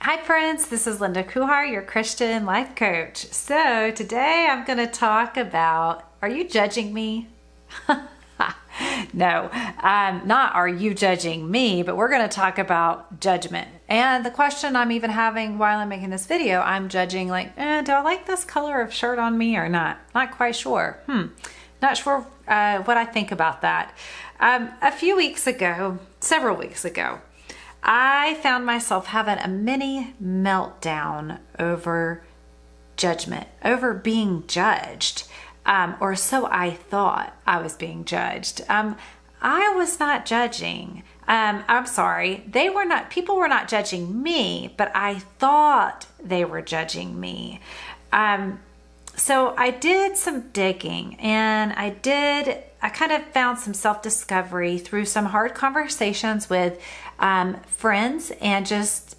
Hi friends, this is Linda Kuhar, your Christian life coach. So today I'm going to talk about, are you judging me? No, not are you judging me, but we're going to talk about judgment. And the question I'm even having while I'm making this video, I'm judging like, do I like this color of shirt on me or not? Not quite sure. Not sure what I think about that. Several weeks ago, I found myself having a mini meltdown over judgment, over being judged, or so I thought I was being judged. I was not judging. I'm sorry. People were not judging me, but I thought they were judging me. So I did some digging and I kind of found some self-discovery through some hard conversations with friends, and just,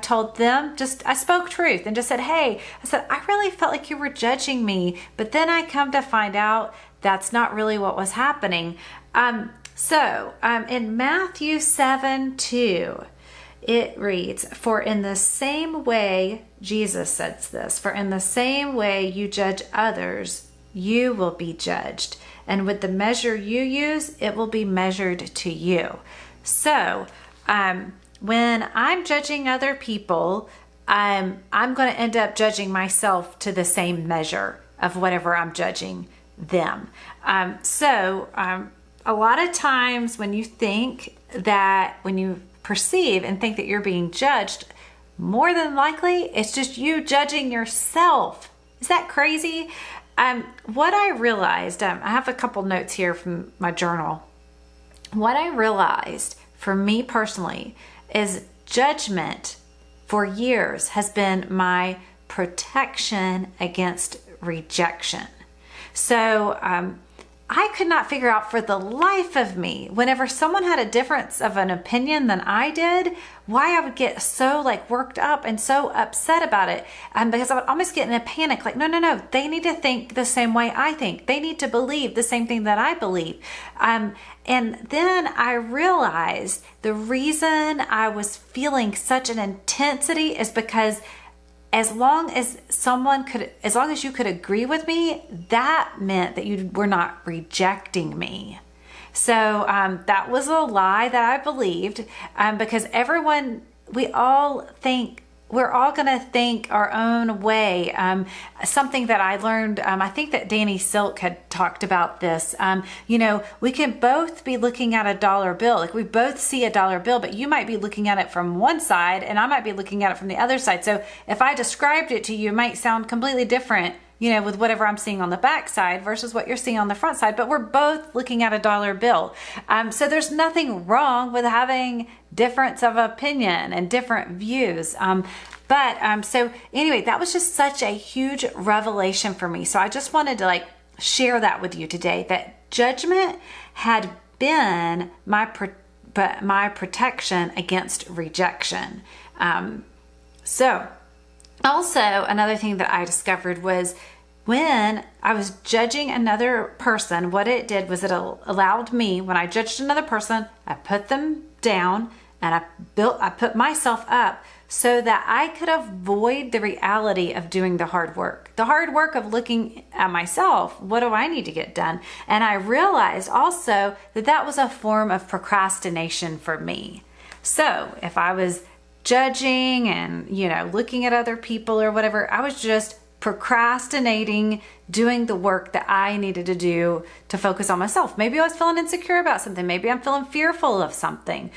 told them, I spoke truth and just said, hey, I really felt like you were judging me, but then I come to find out that's not really what was happening. In Matthew 7:2, it reads, for in the same way, Jesus says this, for in the same way you judge others, you will be judged. And with the measure you use, it will be measured to you. So when I'm judging other people, I'm going to end up judging myself to the same measure of whatever I'm judging them. A lot of times when you perceive and think that you're being judged, more than likely it's just you judging yourself. Is that crazy? What I realized, I have a couple notes here from my journal. What I realized for me personally is judgment for years has been my protection against rejection. So I could not figure out for the life of me, whenever someone had a difference of an opinion than I did, why I would get so worked up and so upset about it. Because I would almost get in a panic, no, they need to think the same way I think. They need to believe the same thing that I believe. And then I realized the reason I was feeling such an intensity is because as long as you could agree with me, that meant that you were not rejecting me. So that was a lie that I believed, because we're all going to think our own way. Something that I learned, I think that Danny Silk had talked about this. We can both be looking at a dollar bill. We both see a dollar bill, but you might be looking at it from one side and I might be looking at it from the other side. So if I described it to you, it might sound completely different, with whatever I'm seeing on the back side versus what you're seeing on the front side, but we're both looking at a dollar bill. So there's nothing wrong with having difference of opinion and different views. So anyway, that was just such a huge revelation for me. So I just wanted to share that with you today, that judgment had been my protection against rejection. So also another thing that I discovered was when I was judging another person, what it did was it allowed me, when I judged another person, I put them down and I put myself up so that I could avoid the reality of doing the hard work of looking at myself. What do I need to get done? And I realized also that was a form of procrastination for me. So if I was judging and, looking at other people or whatever, I was just procrastinating doing the work that I needed to do to focus on myself. Maybe I was feeling insecure about something. Maybe I'm feeling fearful of something,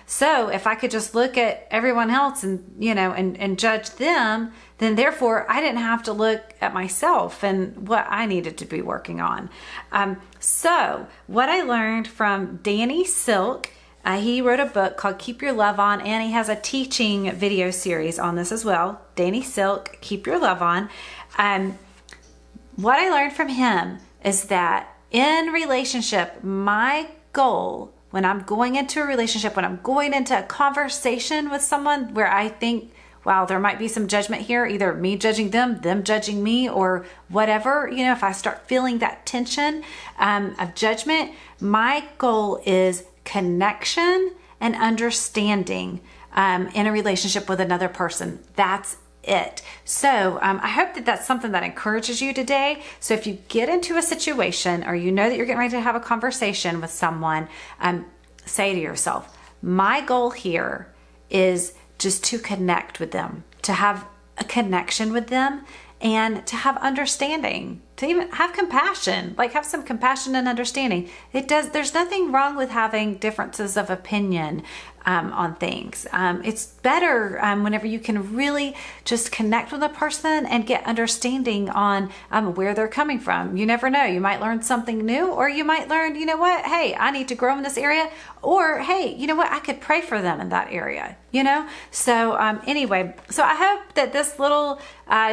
So if I could just look at everyone else and, and judge them, then therefore I didn't have to look at myself and what I needed to be working on. So what I learned from Danny Silk, he wrote a book called Keep Your Love On, and he has a teaching video series on this as well. Danny Silk, Keep Your Love On. What I learned from him is that in relationship, my goal when I'm going into a relationship, when I'm going into a conversation with someone where I think, wow, there might be some judgment here, either me judging them judging me, or whatever, if I start feeling that tension of judgment, my goal is connection and understanding in a relationship with another person. That's it. So I hope that that's something that encourages you today. So if you get into a situation or you know that you're getting ready to have a conversation with someone, say to yourself, my goal here is just to connect with them, to have a connection with them, and to have understanding, to even have compassion, like have some compassion and understanding. There's nothing wrong with having differences of opinion on things. It's better whenever you can really just connect with a person and get understanding on where they're coming from. You never know. You might learn something new, or you might learn, you know what, hey, I need to grow in this area, or hey, you know what, I could pray for them in that area, you know? So anyway, so I hope that this little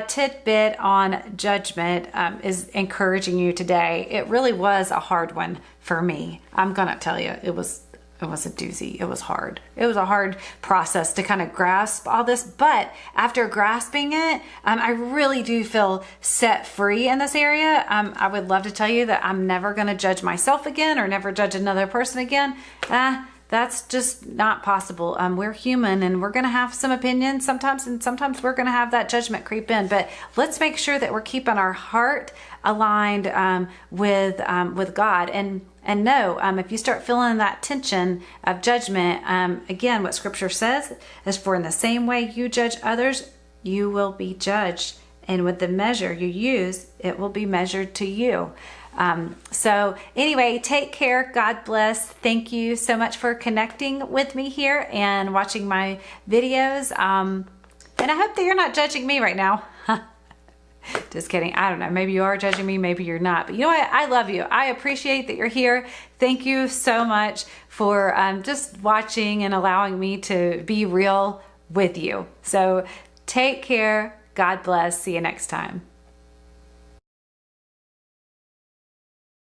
tidbit on judgment is encouraging you today. It really was a hard one for me. I'm gonna tell you, it was a doozy. It was hard. It was a hard process to kind of grasp all this, but after grasping it, I really do feel set free in this area. I would love to tell you that I'm never going to judge myself again or never judge another person again. That's just not possible. We're human and we're going to have some opinions sometimes, and sometimes we're going to have that judgment creep in, but let's make sure that we're keeping our heart aligned with God. And know, if you start feeling that tension of judgment, again, what scripture says is, for in the same way you judge others, you will be judged. And with the measure you use, it will be measured to you. So anyway, take care. God bless. Thank you so much for connecting with me here and watching my videos. And I hope that you're not judging me right now. Just kidding. I don't know. Maybe you are judging me. Maybe you're not. But you know what? I love you. I appreciate that you're here. Thank you so much for just watching and allowing me to be real with you. So take care. God bless. See you next time.